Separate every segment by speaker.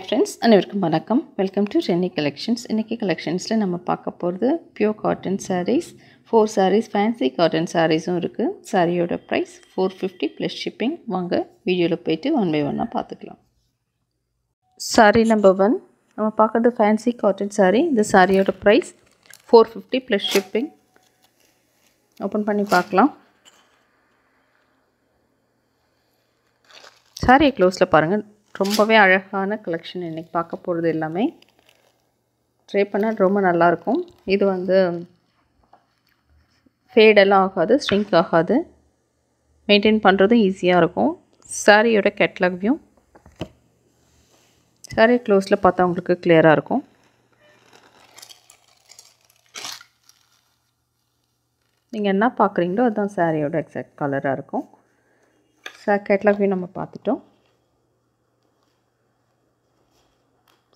Speaker 1: Friends அனைவருக்கும் வணக்கம். Welcome to Renny collections. இன்றைக்கி கலெக்ஷன்ஸில் நம்ம பார்க்க போகிறது pure cotton saris. 4 sarees fancy cotton சாரீஸும் இருக்குது. சாரியோட ப்ரைஸ் 450 ப்ளஸ் ஷிப்பிங். வாங்க வீடியோவில் போய்ட்டு ஒன் பை ஒன்னாக பார்த்துக்கலாம். சாரீ நம்பர் 1 நம்ம பார்க்குறது ஃபேன்சி காட்டன் சாரீ. இந்த சாரியோட ப்ரைஸ் 450 ப்ளஸ் ஷிப்பிங். ஓப்பன் பண்ணி பார்க்கலாம். சாரியை க்ளோஸில் பாருங்கள். ரொம்பவே அழகான கலெக்ஷன் இன்றைக்கி பார்க்க போகிறது. எல்லாமே ட்ரை பண்ணால் ரொம்ப நல்லாயிருக்கும். இது ஃபேடெல்லாம் ஆகாது, ஸ்ட்ரிங்க் ஆகாது, மெயின்டைன் பண்ணுறதும் ஈஸியாக இருக்கும். சாரியோட கேட்லாக் வியூ. சாரி க்ளோஸில் பார்த்தா உங்களுக்கு கிளியராக இருக்கும். நீங்கள் என்ன பார்க்குறீங்களோ அதுதான் சாரியோட எக்ஸாக்ட் கலராக இருக்கும். கேட்லாக் வியூ நம்ம பார்த்துட்டோம்.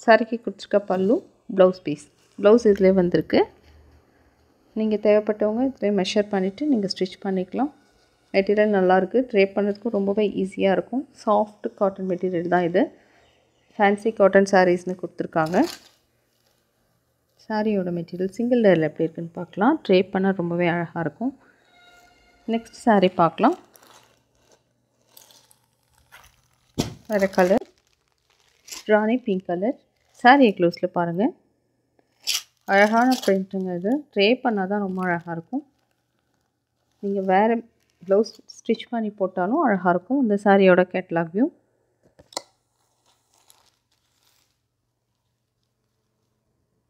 Speaker 1: சாரிக்கு கொடுத்துருக்க பல்லு, ப்ளவுஸ் பீஸ். ப்ளவுஸ் இதிலே வந்திருக்கு. நீங்கள் தேவைப்பட்டவங்க இதிலே மெஷர் பண்ணிவிட்டு நீங்கள் ஸ்டிச் பண்ணிக்கலாம். மெட்டீரியல் நல்லாயிருக்கு. ட்ரை பண்ணுறதுக்கும் ரொம்பவே ஈஸியாக இருக்கும். சாஃப்ட் காட்டன் மெட்டீரியல் தான் இது. ஃபேன்சி காட்டன் சாரீஸ்னு கொடுத்துருக்காங்க. சாரியோட மெட்டீரியல் சிங்கிள் லேயரில் எப்படி இருக்குன்னு பார்க்கலாம். ட்ரை பண்ணால் ரொம்பவே அழகாக இருக்கும். நெக்ஸ்ட் சாரீ பார்க்கலாம். வேறு கலர், ராணி பிங்க் கலர். சாரியை க்ளோஸில் பாருங்கள். அழகான ப்ரிண்ட்டுங்க இது. ட்ரே பண்ணால் தான் ரொம்ப அழகாக இருக்கும். நீங்கள் வேறு ப்ளவுஸ் ஸ்டிச் பண்ணி போட்டாலும் அழகாக இருக்கும். இந்த சாரியோட கேட்லாக் வியூ.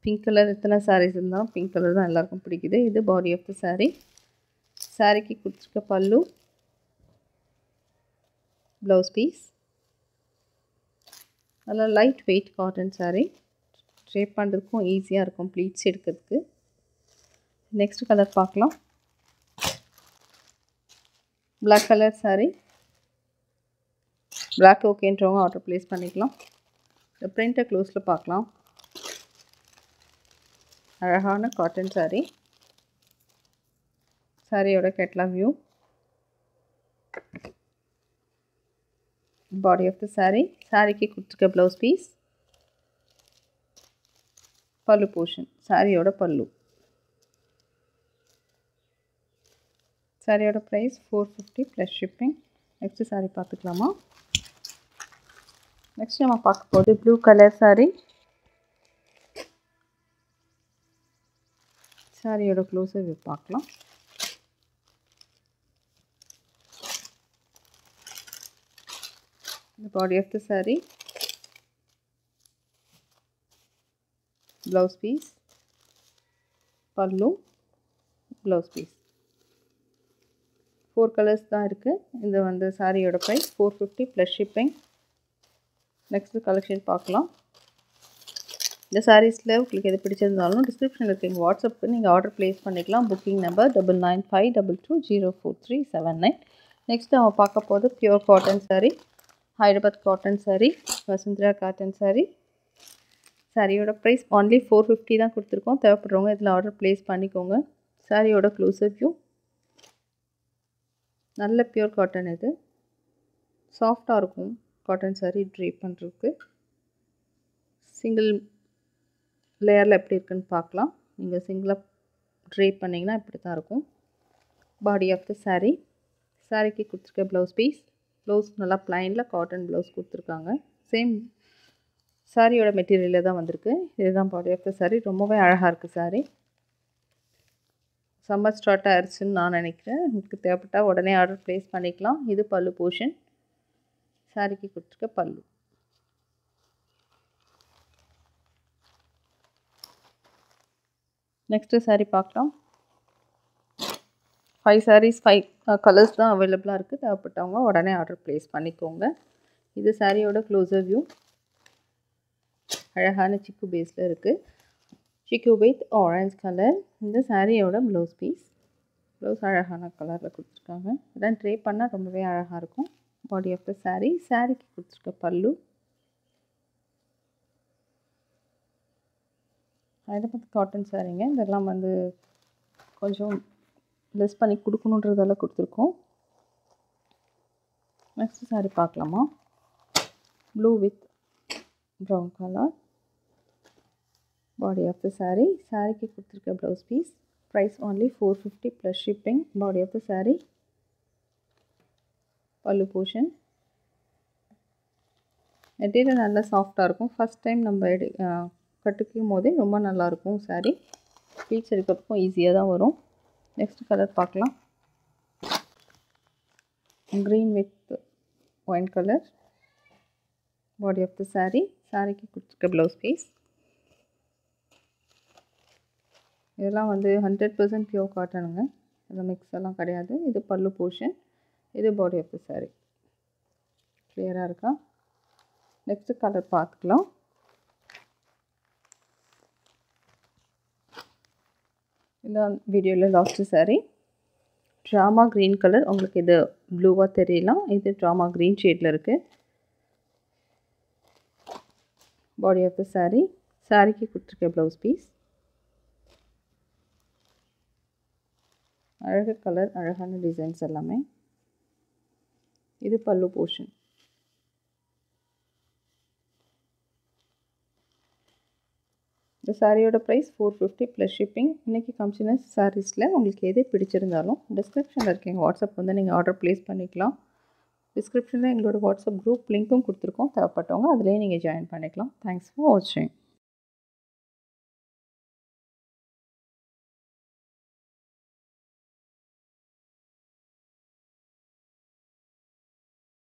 Speaker 1: பிங்க் கலர் எத்தனை சாரீஸ் இருந்தாலும் பிங்க் கலர் தான் எல்லாருக்கும் பிடிக்குது. இது பாடி ஆஃப் த சாரீ. சாரிக்கு கொடுத்துருக்க பல்லு, ப்ளவுஸ் பீஸ். நல்லா lightweight cotton sari. Try பண்ணுறதுக்கும் ஈஸியாக இருக்கும் ப்ளீட்ஸ் எடுக்கிறதுக்கு. நெக்ஸ்ட் கலர் பார்க்கலாம். Black colour sari. பிளாக் ஓகேன்றவங்க ஆர்டர் ப்ளேஸ் பண்ணிக்கலாம். இந்த பிரிண்ட்டை க்ளோஸில் பார்க்கலாம். அழகான காட்டன் சாரீ. சாரியோட catalogue view. Body of the sari. சாரிக்கு கொடுத்துருக்க ப்ளவுஸ் பீஸ், பல்லு போர்ஷன். சாரியோட பல்லு. சாரியோட price 450 plus shipping. Next sari பார்த்துக்கலாமா? நெக்ஸ்ட் நம்ம பார்க்க போகுது ப்ளூ கலர் சாரீ. சாரியோட க்ளோஸர் வியூ பார்க்கலாம். The body of the saree, blouse piece, pallu, blouse piece. 4 colors தான் இருக்கு. இது சாரியோட price 450 plus shipping. Next collection பார்க்கலாம். இந்த சாரீஸில் உங்களுக்கு எது பிடிச்சிருந்தாலும் டிஸ்கிரிப்ஷனில் இருக்க வாட்ஸ்அப்புக்கு நீங்கள் ஆர்டர் ப்ளேஸ் பண்ணிக்கலாம். Booking number 9952204379. நெக்ஸ்ட் நம்ம பார்க்க போது pure cotton sari. Hyderabad cotton sari, Vasundhara cotton sari. சாரியோட ப்ரைஸ் ஒன்லி 450 தான் கொடுத்துருக்கோம். தேவைப்படுறவங்க இதில் ஆர்டர் ப்ளேஸ் பண்ணிக்கோங்க. சாரியோட க்ளோஸர் வியூ. நல்ல பியூர் காட்டன் இது. சாஃப்டாக இருக்கும் காட்டன் சாரீ ட்ரை பண்ணுறதுக்கு. சிங்கிள் லேயரில் எப்படி இருக்குன்னு பார்க்கலாம். நீங்கள் சிங்கிளாக ட்ரை பண்ணிங்கன்னா இப்படி தான் இருக்கும். Body of the sari. சாரீக்கு கொடுத்துருக்க ப்ளவுஸ் பீஸ். ப்ளவுஸ் நல்லா ப்ளைனில் காட்டன் ப்ளவுஸ் கொடுத்துருக்காங்க. சேம் சாரியோட மெட்டீரியலில் தான் வந்திருக்கு. இதுதான் பாடி ஆஃப் த சாரீ. ரொம்பவே அழகாக இருக்குது சாரீ. சம்மர் ஸ்டார்ட் ஆயிடுச்சுன்னு நான் நினைக்கிறேன். உங்களுக்கு தேவைப்பட்டால் உடனே ஆர்டர் ப்ளேஸ் பண்ணிக்கலாம். இது பல்லு போர்ஷன். சாரிக்கு கொடுத்துருக்க பல்லு. நெக்ஸ்ட்டு சாரீ பார்க்கலாம். 5 sarees 5 கலர்ஸ் தான் அவைலபிளாக இருக்குது. தேவைப்பட்டவங்க உடனே ஆர்டர் ப்ளேஸ் பண்ணிக்கோங்க. இது சாரியோட க்ளோஸர் வியூ. அழகான சிக்கு பேஸில் இருக்குது. சிக்கு வித் ஆரஞ்ச் கலர். இந்த சாரியோட ப்ளவுஸ் பீஸ். ப்ளவுஸ் அழகான கலரில் கொடுத்துருக்காங்க. இதான் ட்ரை பண்ணால் ரொம்பவே அழகாக இருக்கும். Body of the sari. சாரிக்கு கொடுத்துருக்க பல்லு. ஹைதராபாத் காட்டன் சாரீங்க. இதெல்லாம் கொஞ்சம் லெஸ் பண்ணி கொடுக்கணுன்றதால கொடுத்துருக்கோம். நெக்ஸ்ட் saree பார்க்கலாமா? Blue with brown colour. Body of the saree. சாரீக்கு கொடுத்துருக்க blouse piece. Price only 450 plus shipping. Body of the saree. Pallu portion. Material நல்லா சாஃப்டாக இருக்கும். ஃபஸ்ட் டைம் நம்ம கட்டுக்கும் போதே ரொம்ப நல்லாயிருக்கும் saree. பீச் எடுக்கிறதுக்கும் ஈஸியாக தான் வரும். நெக்ஸ்ட் கலர் பார்க்கலாம். Green with wine colour. Body of the saree. சாரீக்கு கொடுத்துருக்க ப்ளவுஸ் பீஸ். இதெல்லாம் வந்து 100% பியூர் காட்டனுங்க. இதில் மிக்ஸ் எல்லாம் கிடையாது. இது பல்லு போர்ஷன். இது பாடி ஆஃப் த saree. கிளியராக இருக்கா? நெக்ஸ்ட் கலர் பார்த்துக்கலாம். இதான் வீடியோவில் last saree. Drama green colour. உங்களுக்கு இது ப்ளூவாக தெரியலாம். இது ட்ராமா க்ரீன் ஷேடில் இருக்குது. Body of the saree. சாரீக்கு கொடுத்துருக்க ப்ளவுஸ் பீஸ். அழகு கலர், அழகான டிசைன்ஸ் எல்லாமே. இது பல்லு போர்ஷன். இந்த சாரியோட ப்ரைஸ் 450 ப்ளஸ் ஷிப்பிங். இன்றைக்கி காமிச்சின சாரீஸில் உங்களுக்கு எது பிடிச்சிருந்தாலும் டிஸ்கிரிப்ஷனில் இருக்க எங்கள் வாட்ஸ்அப் வந்து நீங்கள் ஆர்டர் ப்ளேஸ் பண்ணிக்கலாம். டிஸ்கிரிப்ஷனில் எங்களோட வாட்ஸ்அப் குரூப் லிங்க்கும் கொடுத்துருக்கோம். தேவைப்பட்டவங்க அதிலே நீங்கள் ஜாயின் பண்ணிக்கலாம். தேங்க்ஸ் ஃபார் வாட்சிங்.